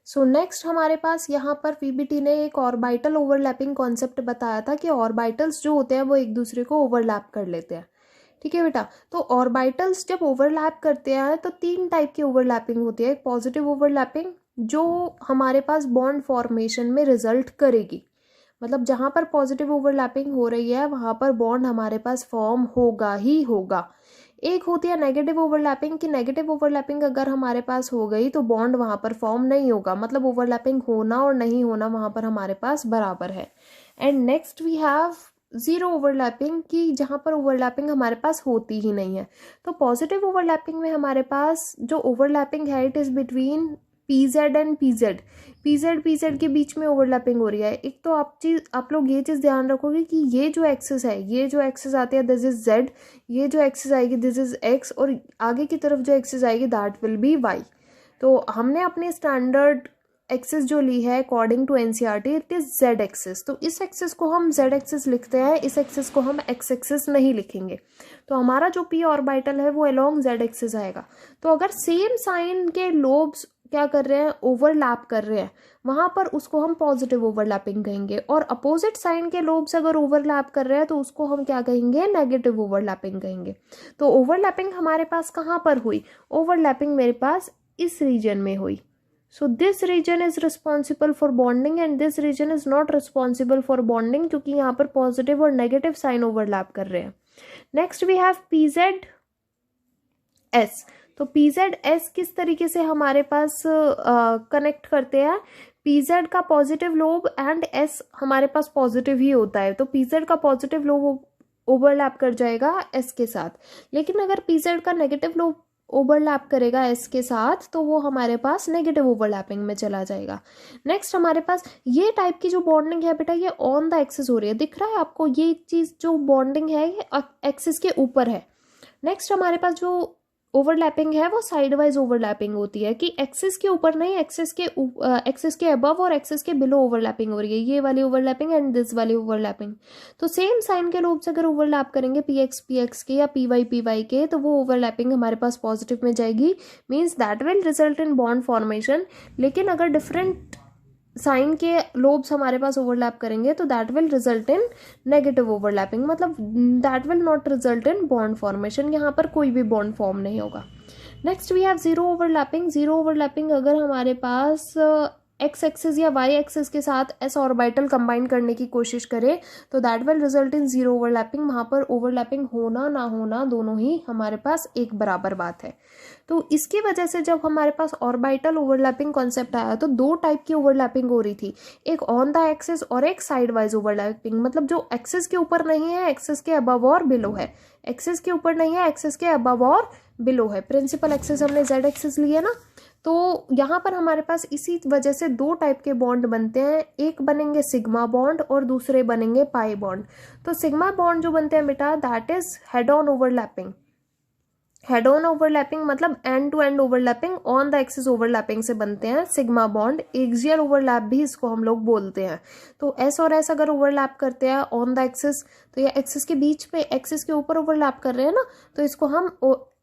So next हमारे पास यहाँ पर पीबीटी ने एक ऑर्बिटल ओवरलैपिंग कॉन्सेप्ट बताया था कि ऑर्बिटल्स जो होते हैं वो एक दूसरे को ओवरलैप कर लेते हैं। ठीक है बेटा, तो ऑर्बिटल्स जब ओवरलैप करते हैं तो 3 टाइप की ओवरलैपिंग होती है। एक पॉजिटिव ओवरलैपिंग जो हमारे पास बॉन्ड फॉर्मेशन में रिजल्ट करेगी, मतलब जहाँ पर पॉजिटिव ओवरलैपिंग हो रही है वहाँ पर बॉन्ड हमारे पास फॉर्म होगा ही होगा। एक होती है नेगेटिव ओवरलैपिंग कि नेगेटिव ओवरलैपिंग अगर हमारे पास हो गई तो बॉन्ड वहाँ पर फॉर्म नहीं होगा, मतलब ओवरलैपिंग होना और नहीं होना वहाँ पर हमारे पास बराबर है। And next we have zero overlapping की जहाँ पर ओवरलैपिंग हमारे पास होती ही नहीं है। तो पॉजिटिव ओवरलैपिंग में हमारे पास जो ओवरलैपिंग है it is between PZ and PZ. PZ के बीच में ओवरलैपिंग हो रही है। एक तो आप लोग ये चीज़ ध्यान रखोगे कि ये जो एक्सिस है, ये जो एक्सिस आती है दिस इज जेड, ये जो एक्सिस आएगी दिस इज एक्स, और आगे की तरफ जो एक्सिस आएगी दैट विल बी वाई। तो हमने अपने स्टैंडर्ड एक्सिस जो ली है according to NCERT it is Z axis, तो इस एक्सिस को हम जेड एक्सिस लिखते हैं, इस एक्सिस को हम एक्स एक्सिस नहीं लिखेंगे। तो हमारा जो पी ऑर्बिटल है वो अलोंग जेड एक्सिस आएगा। तो अगर सेम साइन के लोब्स क्या कर रहे हैं, ओवरलैप कर रहे हैं, वहां पर उसको हम पॉजिटिव ओवरलैपिंग कहेंगे। और अपोजिट साइन के लोब्स अगर ओवरलैप कर रहे हैं तो उसको हम क्या कहेंगे, नेगेटिव ओवरलैपिंग कहेंगे। तो ओवरलैपिंग हमारे पास कहाँ पर हुई, ओवरलैपिंग मेरे पास इस रीजन में हुई। So this region is responsible for bonding and this region is not responsible for bonding, क्योंकि यहाँ पर पॉजिटिव और नेगेटिव साइन ओवरलैप कर रहे हैं। Next we have pz s. तो पीजेड एस किस तरीके से हमारे पास कनेक्ट करते हैं, पीजेड का पॉजिटिव लोब एंड एस हमारे पास पॉजिटिव ही होता है, तो पीजेड का पॉजिटिव लोब ओवरलैप कर जाएगा एस के साथ। लेकिन अगर पीजेड का नेगेटिव लोब ओवरलैप करेगा एस के साथ तो वो हमारे पास नेगेटिव ओवरलैपिंग में चला जाएगा। नेक्स्ट हमारे पास ये टाइप की जो बॉन्डिंग है बेटा ये ऑन द एक्सिस हो रही है, दिख रहा है आपको, ये चीज जो बॉन्डिंग है ये एक्सिस के ऊपर है। नेक्स्ट हमारे पास जो ओवरलैपिंग है वो साइड वाइज ओवरलैपिंग होती है कि एक्सिस के ऊपर नहीं, एक्सिस के अबव और एक्सिस के बिलो ओवरलैपिंग हो रही है, ये वाली ओवरलैपिंग एंड दिस वाली ओवरलैपिंग। तो सेम साइन के लोब्स अगर ओवरलैप करेंगे पी एक्स के या पी वाई के तो वो ओवरलैपिंग हमारे पास पॉजिटिव में जाएगी, means that will result in bond formation. लेकिन अगर डिफरेंट साइन के लोब्स हमारे पास ओवरलैप करेंगे तो that will result in negative overlapping, मतलब that will not result in bond formation, यहाँ पर कोई भी बॉन्ड फॉर्म नहीं होगा। Next we have zero overlapping. Zero overlapping अगर हमारे पास एक्स एक्सिस या वाई एक्सिस के साथ एस ऑर्बिटल कंबाइन करने की कोशिश करें तो that will result in zero overlapping, वहां पर ओवरलैपिंग होना ना होना दोनों ही हमारे पास एक बराबर बात है। तो इसकी वजह से जब हमारे पास ऑर्बिटल ओवरलैपिंग कॉन्सेप्ट आया तो 2 टाइप की ओवरलैपिंग हो रही थी, एक ऑन द एक्सिस और एक साइड वाइज ओवरलैपिंग, मतलब जो एक्सिस के ऊपर नहीं है एक्सिस के अबव और बिलो है, एक्सिस के ऊपर नहीं है एक्सिस के अबव और बिलो है। प्रिंसिपल एक्सिस हमने जेड एक्सिस लिया ना, तो यहाँ पर हमारे पास इसी वजह से 2 टाइप के बॉन्ड बनते हैं, एक बनेंगे सिग्मा बॉन्ड और दूसरे बनेंगे पाई बॉन्ड। तो सिग्मा बॉन्ड जो बनते हैं बेटा that is head on overlapping. Head on overlapping मतलब end to end overlapping, on the axis overlapping से बनते हैं सिग्मा बॉन्ड। एक्सियल ओवरलैप भी इसको हम लोग बोलते हैं। तो एस और एस अगर ओवरलैप करते हैं ऑन द एक्सिस तो ये एक्सिस के बीच पे एक्सिस के ऊपर ओवरलैप कर रहे हैं ना, तो इसको हम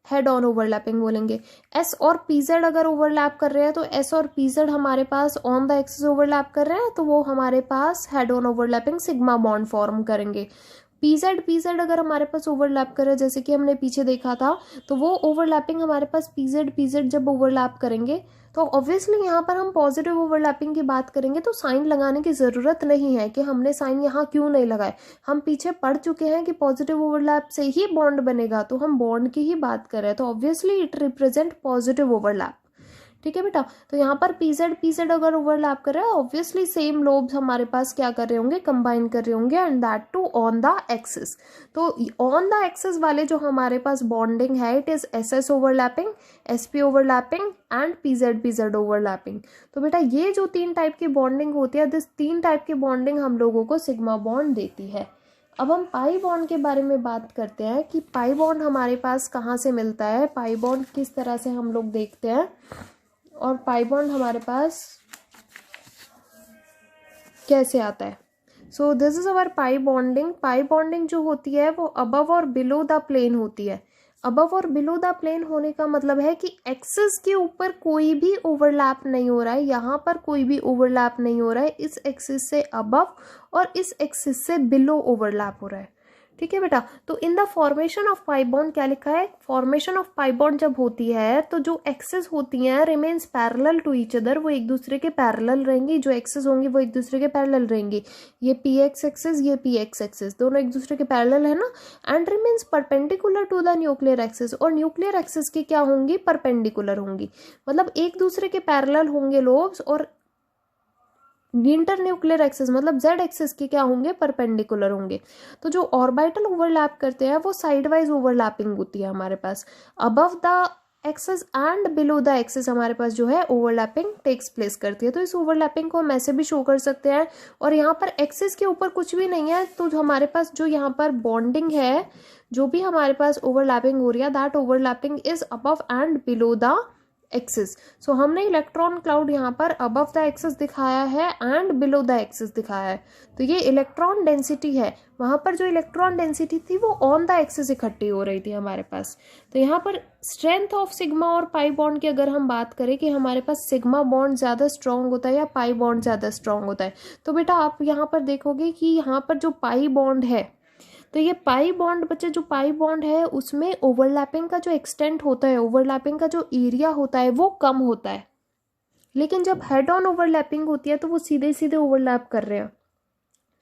हेड ऑन ओवरलैपिंग बोलेंगे। एस और पीजेड अगर ओवरलैप कर रहे हैं तो एस और पीजेड हमारे पास ऑन द एक्सिस ओवरलैप कर रहे हैं तो वो हमारे पास head on overlapping sigma bond form करेंगे। पीजेड अगर हमारे पास ओवरलैप करे जैसे कि हमने पीछे देखा था तो वो ओवरलैपिंग हमारे पास पीजेड जब ओवरलैप करेंगे तो ऑब्वियसली यहाँ पर हम पॉजिटिव ओवरलैपिंग की बात करेंगे तो साइन लगाने की ज़रूरत नहीं है कि हमने साइन यहाँ क्यों नहीं लगाए, हम पीछे पढ़ चुके हैं कि पॉजिटिव ओवरलैप से ही बॉन्ड बनेगा, तो हम बॉन्ड की ही बात कर रहे हैं, तो obviously it represent positive overlap. ठीक है बेटा, तो यहाँ पर पीजेड अगर ओवरलैप कर रहा है ऑब्वियसली सेम लोब्स हमारे पास क्या कर रहे होंगे, कंबाइन कर रहे होंगे and that too on the axis. तो ऑन द एक्सिस वाले जो हमारे पास बॉन्डिंग है it is s s overlapping, s p overlapping and pz overlapping. तो बेटा ये जो 3 टाइप की बॉन्डिंग होती है दिस 3 टाइप की बॉन्डिंग हम लोगों को सिग्मा बॉन्ड देती है। अब हम पाई बॉन्ड के बारे में बात करते हैं कि पाई बॉन्ड हमारे पास कहाँ से मिलता है, पाई बॉन्ड किस तरह से हम लोग देखते हैं और पाई बॉन्ड हमारे पास कैसे आता है। So this is our pi bonding. Pi bonding जो होती है वो अबव और बिलो द प्लेन होती है। अबव और बिलो द प्लेन होने का मतलब है कि एक्सिस के ऊपर कोई भी ओवरलैप नहीं हो रहा है, यहाँ पर कोई भी ओवरलैप नहीं हो रहा है, इस एक्सिस से अबव और इस एक्सिस से बिलो ओवरलैप हो रहा है। ठीक है बेटा, तो in the formation of pi bond क्या लिखा है, फॉर्मेशन ऑफ पाई बॉन्ड जब होती है तो जो एक्सेस होती हैं remains parallel to each other, वो एक दूसरे के पैरेलल रहेंगी, जो एक्सेस होंगी वो एक दूसरे के पैरेलल रहेंगी, ये P x axes p P x एक्सेस दोनों एक दूसरे के पैरेलल है ना, and remains perpendicular to the nuclear axis, और न्यूक्लियर एक्सिस की क्या होंगी, परपेंडिकुलर होंगी, मतलब एक दूसरे के पैरेलल होंगे लोब्स, और इंटर न्यूक्लियर एक्सिस मतलब जेड एक्सिस के क्या होंगे, परपेंडिकुलर होंगे। तो जो ऑर्बिटल ओवरलैप करते हैं वो साइड वाइज ओवरलैपिंग होती है हमारे पास, above the axis and below the axis हमारे पास जो है ओवरलैपिंग टेक्स प्लेस करती है। तो इस ओवरलैपिंग को हम ऐसे भी शो कर सकते हैं, और यहाँ पर एक्सिस के ऊपर कुछ भी नहीं है, तो हमारे पास जो यहाँ पर बॉन्डिंग है, जो भी हमारे पास ओवरलैपिंग हो रही है, that overlapping is above and below the axis. So हमने इलेक्ट्रॉन क्लाउड यहाँ पर अबव द एक्सिस दिखाया है एंड बिलो द एक्सिस दिखाया है। तो ये इलेक्ट्रॉन डेंसिटी है, वहाँ पर जो इलेक्ट्रॉन डेंसिटी थी वो ऑन द एक्सिस इकट्ठी हो रही थी हमारे पास। तो यहाँ पर स्ट्रेंथ ऑफ सिग्मा और पाई बॉन्ड की अगर हम बात करें कि हमारे पास सिग्मा बॉन्ड ज़्यादा स्ट्रॉन्ग होता है या पाई बॉन्ड ज़्यादा स्ट्रॉन्ग होता है, तो बेटा आप यहाँ पर देखोगे कि यहाँ पर जो पाई बॉन्ड है, तो ये पाई बॉन्ड बच्चे, जो पाई बॉन्ड है उसमें ओवरलैपिंग का जो एक्सटेंट होता है, ओवरलैपिंग का जो एरिया होता है वो कम होता है, लेकिन जब हेड ऑन ओवरलैपिंग होती है तो वो सीधे सीधे ओवरलैप कर रहे हैं।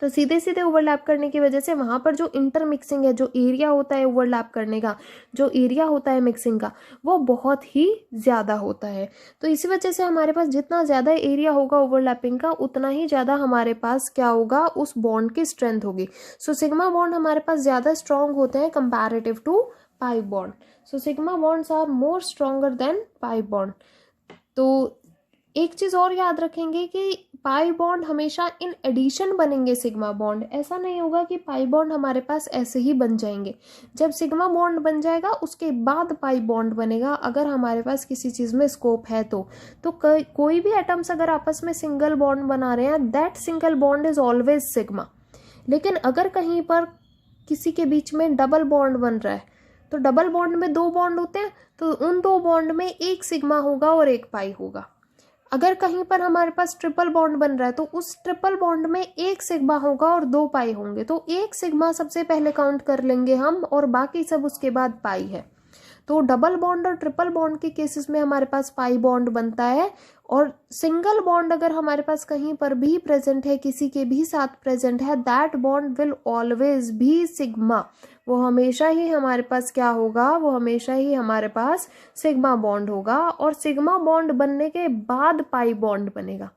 तो सीधे सीधे ओवरलैप करने की वजह से वहाँ पर जो इंटरमिक्सिंग है, जो एरिया होता है ओवरलैप करने का, जो एरिया होता है मिक्सिंग का, वो बहुत ही ज़्यादा होता है। तो इसी वजह से हमारे पास जितना ज़्यादा एरिया होगा ओवरलैपिंग का, उतना ही ज़्यादा हमारे पास क्या होगा, उस बॉन्ड की स्ट्रेंथ होगी। सो सिग्मा बॉन्ड हमारे पास ज़्यादा स्ट्रॉन्ग होते हैं comparative to pi bond. So sigma bonds are more stronger than pi bond. तो एक चीज़ और याद रखेंगे कि पाई बॉन्ड हमेशा इन एडिशन बनेंगे सिग्मा बॉन्ड, ऐसा नहीं होगा कि पाई बॉन्ड हमारे पास ऐसे ही बन जाएंगे। जब सिग्मा बॉन्ड बन जाएगा उसके बाद पाई बॉन्ड बनेगा, अगर हमारे पास किसी चीज़ में स्कोप है तो कोई भी एटम्स अगर आपस में सिंगल बॉन्ड बना रहे हैं, that single bond is always sigma. लेकिन अगर कहीं पर किसी के बीच में डबल बॉन्ड बन रहा है, तो डबल बॉन्ड में दो बॉन्ड होते हैं, तो उन दो बॉन्ड में एक सिग्मा होगा और एक पाई होगा। अगर कहीं पर हमारे पास ट्रिपल बॉन्ड बन रहा है, तो उस ट्रिपल बॉन्ड में एक सिग्मा होगा और दो पाई होंगे, तो एक सिग्मा सबसे पहले काउंट कर लेंगे हम, और बाकी सब उसके बाद पाई है। तो डबल बॉन्ड और ट्रिपल बॉन्ड के केसेस में हमारे पास पाई बॉन्ड बनता है, और सिंगल बॉन्ड अगर हमारे पास कहीं पर भी प्रेजेंट है, किसी के भी साथ प्रेजेंट है, दैट बॉन्ड विल ऑलवेज भी सिग्मा। वो हमेशा ही हमारे पास क्या होगा, वो हमेशा ही हमारे पास सिग्मा बॉन्ड होगा, और सिग्मा बॉन्ड बनने के बाद पाई बॉन्ड बनेगा।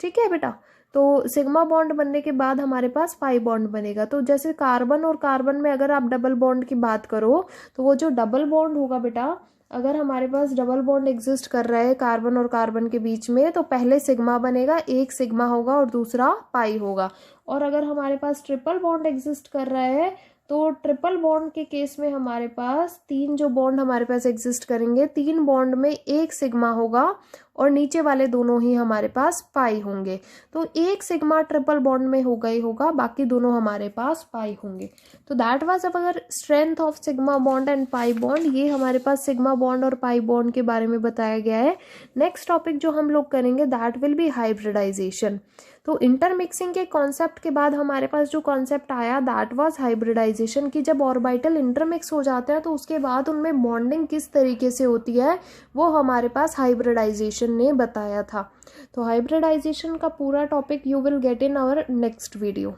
ठीक है बेटा, तो सिग्मा बॉन्ड बनने के बाद हमारे पास पाई बॉन्ड बनेगा। तो जैसे कार्बन और कार्बन में अगर आप डबल बॉन्ड की बात करो, तो वो जो डबल बॉन्ड होगा बेटा, अगर हमारे पास डबल बॉन्ड एग्जिस्ट कर रहा है कार्बन और कार्बन के बीच में, तो पहले सिग्मा बनेगा, एक सिग्मा होगा और दूसरा पाई होगा। और अगर हमारे पास ट्रिपल बॉन्ड एग्जिस्ट कर रहा है, तो ट्रिपल बॉन्ड के केस में हमारे पास तीन जो बॉन्ड हमारे पास एग्जिस्ट करेंगे, तीन बॉन्ड में एक सिग्मा होगा और नीचे वाले दोनों ही हमारे पास पाई होंगे। तो एक सिग्मा ट्रिपल बॉन्ड में होगा ही होगा, बाकी दोनों हमारे पास पाई होंगे। तो that was our strength of sigma bond and pi bond. ये हमारे पास सिग्मा बॉन्ड और पाई बॉन्ड के बारे में बताया गया है। नेक्स्ट टॉपिक जो हम लोग करेंगे दैट विल बी हाइब्रिडाइजेशन। तो इंटरमिक्सिंग के कॉन्सेप्ट के बाद हमारे पास जो कॉन्सेप्ट आया दैट वाज हाइब्रिडाइजेशन, की जब ऑर्बिटल इंटरमिक्स हो जाते हैं तो उसके बाद उनमें बॉन्डिंग किस तरीके से होती है, वो हमारे पास हाइब्रिडाइजेशन ने बताया था। तो हाइब्रिडाइजेशन का पूरा topic you will get in our next video.